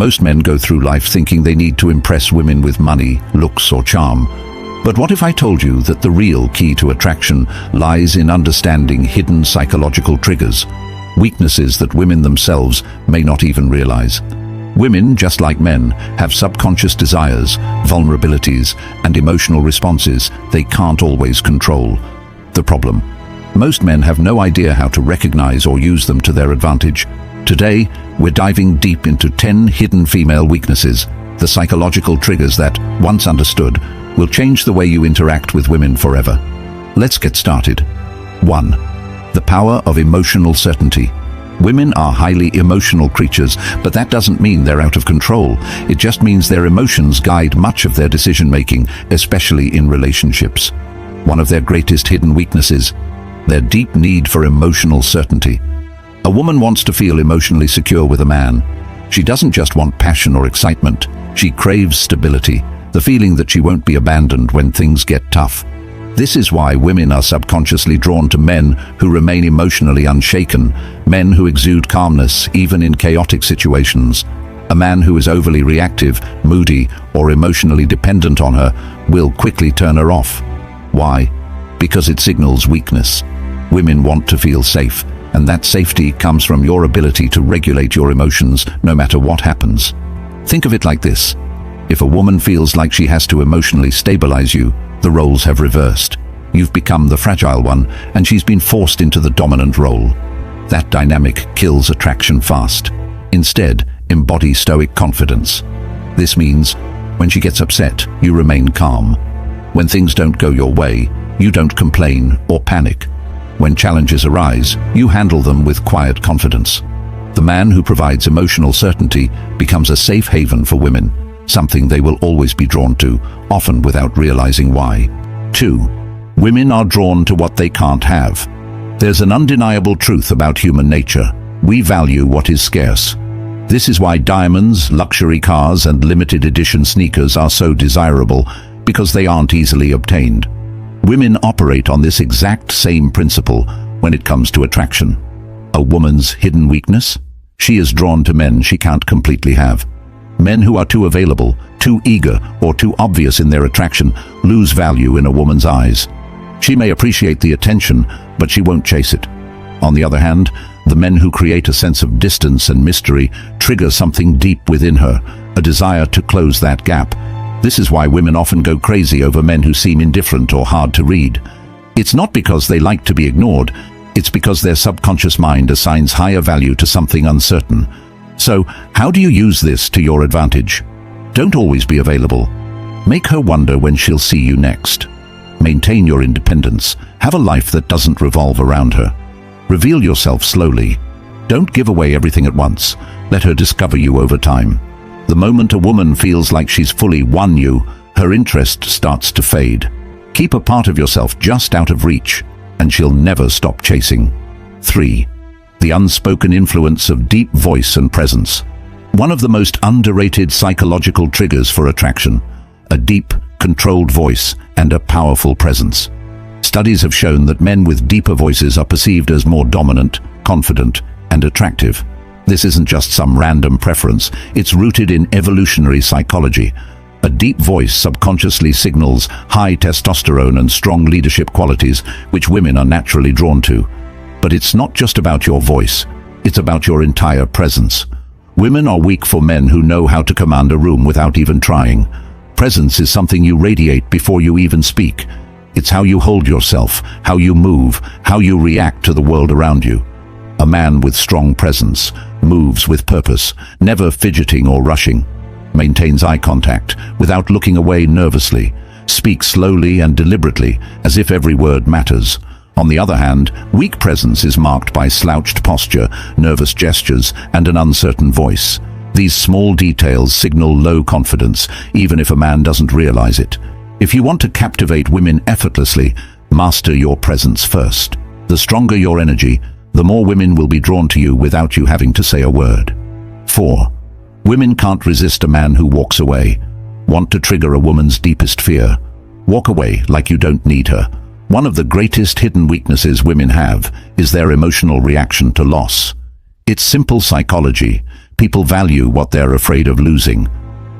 Most men go through life thinking they need to impress women with money, looks, or charm. But what if I told you that the real key to attraction lies in understanding hidden psychological triggers, weaknesses that women themselves may not even realize? Women, just like men, have subconscious desires, vulnerabilities, and emotional responses they can't always control. The problem: most men have no idea how to recognize or use them to their advantage. Today, we're diving deep into 10 hidden female weaknesses, the psychological triggers that, once understood, will change the way you interact with women forever. Let's get started. 1. The power of emotional certainty. Women are highly emotional creatures, but that doesn't mean they're out of control. It just means their emotions guide much of their decision-making, especially in relationships. One of their greatest hidden weaknesses: their deep need for emotional certainty. A woman wants to feel emotionally secure with a man. She doesn't just want passion or excitement. She craves stability, the feeling that she won't be abandoned when things get tough. This is why women are subconsciously drawn to men who remain emotionally unshaken, men who exude calmness even in chaotic situations. A man who is overly reactive, moody, or emotionally dependent on her will quickly turn her off. Why? Because it signals weakness. Women want to feel safe, and that safety comes from your ability to regulate your emotions no matter what happens. Think of it like this: if a woman feels like she has to emotionally stabilize you, the roles have reversed. You've become the fragile one, and she's been forced into the dominant role. That dynamic kills attraction fast. Instead, embody stoic confidence. This means, when she gets upset, you remain calm. When things don't go your way, you don't complain or panic. When challenges arise, you handle them with quiet confidence. The man who provides emotional certainty becomes a safe haven for women, something they will always be drawn to, often without realizing why. 2. Women are drawn to what they can't have. There's an undeniable truth about human nature: we value what is scarce. This is why diamonds, luxury cars, and limited edition sneakers are so desirable, because they aren't easily obtained. Women operate on this exact same principle when it comes to attraction. A woman's hidden weakness? She is drawn to men she can't completely have. Men who are too available, too eager, or too obvious in their attraction lose value in a woman's eyes. She may appreciate the attention, but she won't chase it. On the other hand, the men who create a sense of distance and mystery trigger something deep within her, a desire to close that gap. This is why women often go crazy over men who seem indifferent or hard to read. It's not because they like to be ignored, it's because their subconscious mind assigns higher value to something uncertain. So, how do you use this to your advantage? Don't always be available. Make her wonder when she'll see you next. Maintain your independence. Have a life that doesn't revolve around her. Reveal yourself slowly. Don't give away everything at once. Let her discover you over time. The moment a woman feels like she's fully won you, her interest starts to fade. Keep a part of yourself just out of reach, and she'll never stop chasing. 3. The unspoken influence of deep voice and presence. One of the most underrated psychological triggers for attraction: a deep, controlled voice and a powerful presence. Studies have shown that men with deeper voices are perceived as more dominant, confident, and attractive. This isn't just some random preference, it's rooted in evolutionary psychology. A deep voice subconsciously signals high testosterone and strong leadership qualities, which women are naturally drawn to. But it's not just about your voice, it's about your entire presence. Women are weak for men who know how to command a room without even trying. Presence is something you radiate before you even speak. It's how you hold yourself, how you move, how you react to the world around you. A man with strong presence moves with purpose, never fidgeting or rushing. Maintains eye contact without looking away nervously. Speaks slowly and deliberately, as if every word matters. On the other hand, weak presence is marked by slouched posture, nervous gestures, and an uncertain voice. These small details signal low confidence, even if a man doesn't realize it. If you want to captivate women effortlessly, master your presence first. The stronger your energy, the more women will be drawn to you without you having to say a word. 4. Women can't resist a man who walks away. Want to trigger a woman's deepest fear? Walk away like you don't need her. One of the greatest hidden weaknesses women have is their emotional reaction to loss. It's simple psychology. People value what they're afraid of losing.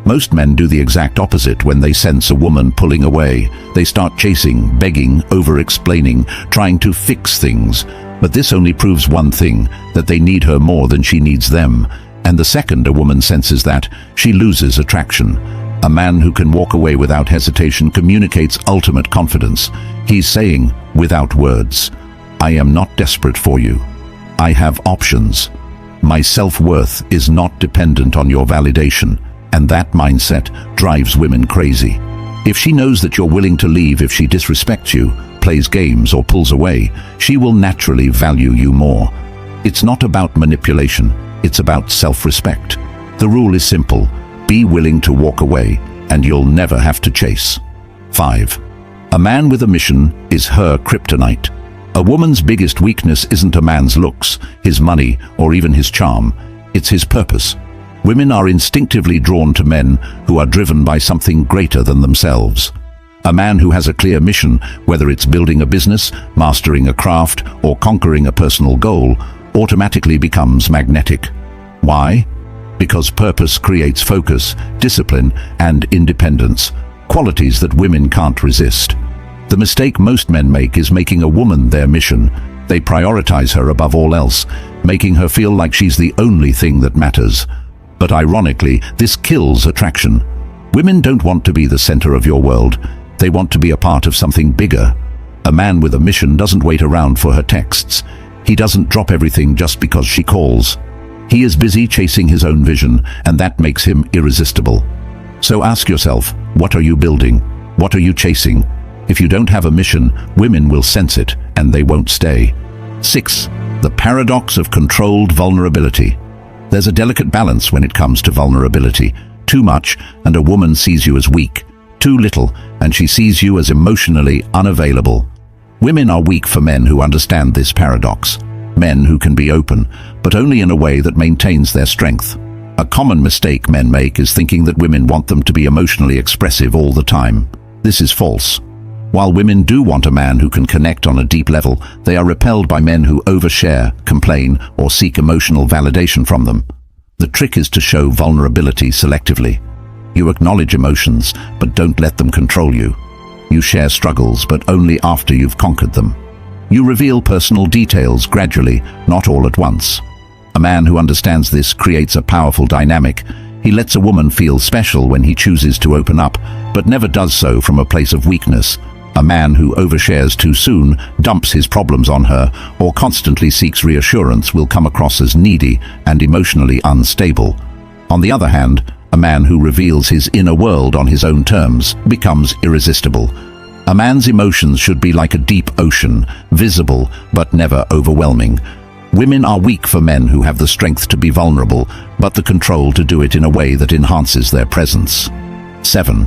Most men do the exact opposite when they sense a woman pulling away. They start chasing, begging, over-explaining, trying to fix things. But this only proves one thing, that they need her more than she needs them. And the second a woman senses that, she loses attraction. A man who can walk away without hesitation communicates ultimate confidence. He's saying, without words, I am not desperate for you. I have options. My self-worth is not dependent on your validation. And that mindset drives women crazy. If she knows that you're willing to leave if she disrespects you, plays games, or pulls away, she will naturally value you more. It's not about manipulation, it's about self-respect. The rule is simple: be willing to walk away, and you'll never have to chase. 5. A man with a mission is her kryptonite. A woman's biggest weakness isn't a man's looks, his money, or even his charm. It's his purpose. Women are instinctively drawn to men who are driven by something greater than themselves. A man who has a clear mission, whether it's building a business, mastering a craft, or conquering a personal goal, automatically becomes magnetic. Why? Because purpose creates focus, discipline, and independence, qualities that women can't resist. The mistake most men make is making a woman their mission. They prioritize her above all else, making her feel like she's the only thing that matters. But ironically, this kills attraction. Women don't want to be the center of your world. They want to be a part of something bigger. A man with a mission doesn't wait around for her texts. He doesn't drop everything just because she calls. He is busy chasing his own vision, and that makes him irresistible. So ask yourself, what are you building? What are you chasing? If you don't have a mission, women will sense it, and they won't stay. 6. The paradox of controlled vulnerability. There's a delicate balance when it comes to vulnerability. Too much, and a woman sees you as weak. Too little, and she sees you as emotionally unavailable. Women are weak for men who understand this paradox. Men who can be open, but only in a way that maintains their strength. A common mistake men make is thinking that women want them to be emotionally expressive all the time. This is false. While women do want a man who can connect on a deep level, they are repelled by men who overshare, complain, or seek emotional validation from them. The trick is to show vulnerability selectively. You acknowledge emotions, but don't let them control you. You share struggles, but only after you've conquered them. You reveal personal details gradually, not all at once. A man who understands this creates a powerful dynamic. He lets a woman feel special when he chooses to open up, but never does so from a place of weakness. A man who overshares too soon, dumps his problems on her, or constantly seeks reassurance will come across as needy and emotionally unstable. On the other hand, a man who reveals his inner world on his own terms becomes irresistible. A man's emotions should be like a deep ocean, visible but never overwhelming. Women are weak for men who have the strength to be vulnerable, but the control to do it in a way that enhances their presence. 7.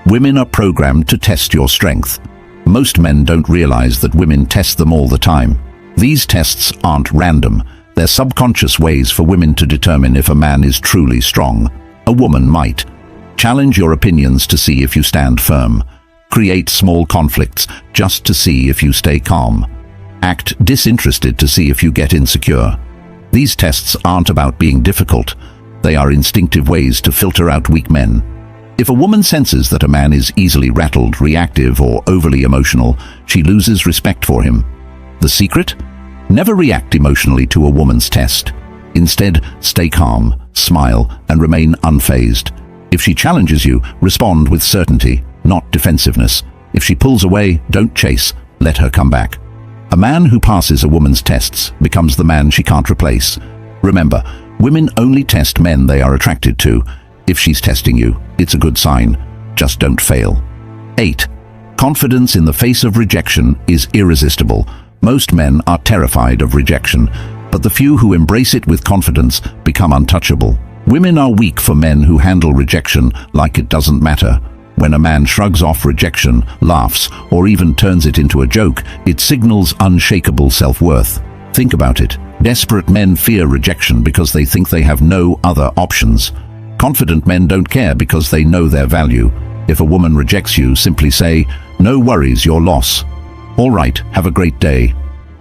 Women are programmed to test your strength. Most men don't realize that women test them all the time. These tests aren't random. They're subconscious ways for women to determine if a man is truly strong. A woman might challenge your opinions to see if you stand firm. Create small conflicts just to see if you stay calm. Act disinterested to see if you get insecure. These tests aren't about being difficult. They are instinctive ways to filter out weak men. If a woman senses that a man is easily rattled, reactive, or overly emotional, she loses respect for him. The secret? Never react emotionally to a woman's test. Instead, stay calm, smile, and remain unfazed. If she challenges you, respond with certainty, not defensiveness. If she pulls away, don't chase, let her come back. A man who passes a woman's tests becomes the man she can't replace. Remember, women only test men they are attracted to. If she's testing you, it's a good sign. Just don't fail. 8. Confidence in the face of rejection is irresistible. Most men are terrified of rejection, but the few who embrace it with confidence become untouchable. Women are weak for men who handle rejection like it doesn't matter. When a man shrugs off rejection, laughs, or even turns it into a joke, it signals unshakable self-worth. Think about it. Desperate men fear rejection because they think they have no other options. Confident men don't care because they know their value. If a woman rejects you, simply say, "No worries, your loss. All right, have a great day."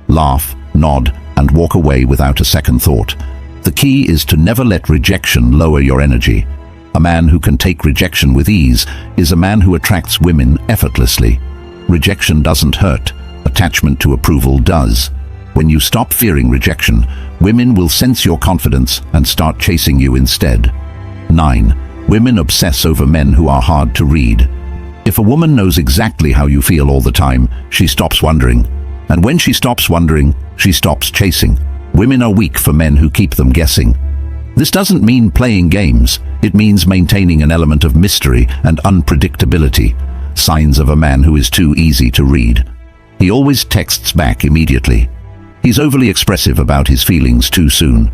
Laugh, nod, and walk away without a second thought. The key is to never let rejection lower your energy. A man who can take rejection with ease is a man who attracts women effortlessly. Rejection doesn't hurt. Attachment to approval does. When you stop fearing rejection, women will sense your confidence and start chasing you instead. 9. Women obsess over men who are hard to read. If a woman knows exactly how you feel all the time, she stops wondering. And when she stops wondering, she stops chasing. Women are weak for men who keep them guessing. This doesn't mean playing games. It means maintaining an element of mystery and unpredictability. Signs of a man who is too easy to read. He always texts back immediately. He's overly expressive about his feelings too soon.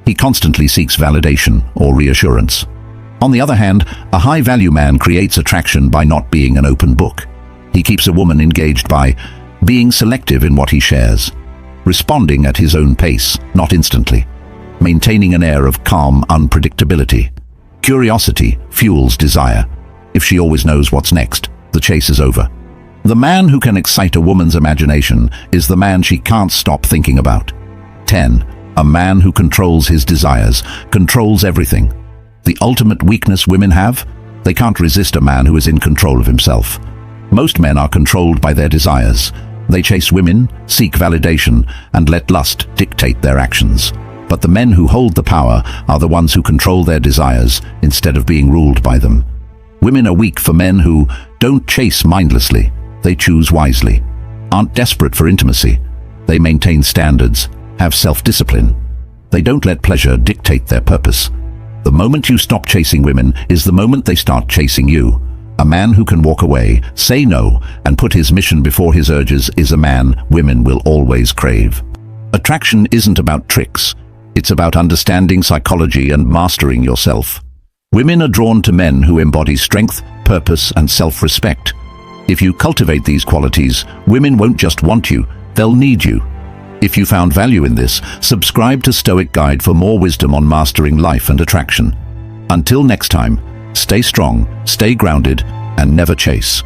He constantly seeks validation or reassurance. On the other hand, a high-value man creates attraction by not being an open book. He keeps a woman engaged by being selective in what he shares, responding at his own pace, not instantly, maintaining an air of calm unpredictability. Curiosity fuels desire. If she always knows what's next, the chase is over. The man who can excite a woman's imagination is the man she can't stop thinking about. 10. A man who controls his desires, controls everything. The ultimate weakness women have? They can't resist a man who is in control of himself. Most men are controlled by their desires. They chase women, seek validation, and let lust dictate their actions. But the men who hold the power are the ones who control their desires instead of being ruled by them. Women are weak for men who don't chase mindlessly. They choose wisely, aren't desperate for intimacy. They maintain standards, have self-discipline. They don't let pleasure dictate their purpose. The moment you stop chasing women is the moment they start chasing you. A man who can walk away, say no, and put his mission before his urges is a man women will always crave. Attraction isn't about tricks. It's about understanding psychology and mastering yourself. Women are drawn to men who embody strength, purpose, and self-respect. If you cultivate these qualities, women won't just want you, they'll need you. If you found value in this, subscribe to Stoic Guide for more wisdom on mastering life and attraction. Until next time, stay strong, stay grounded, and never chase.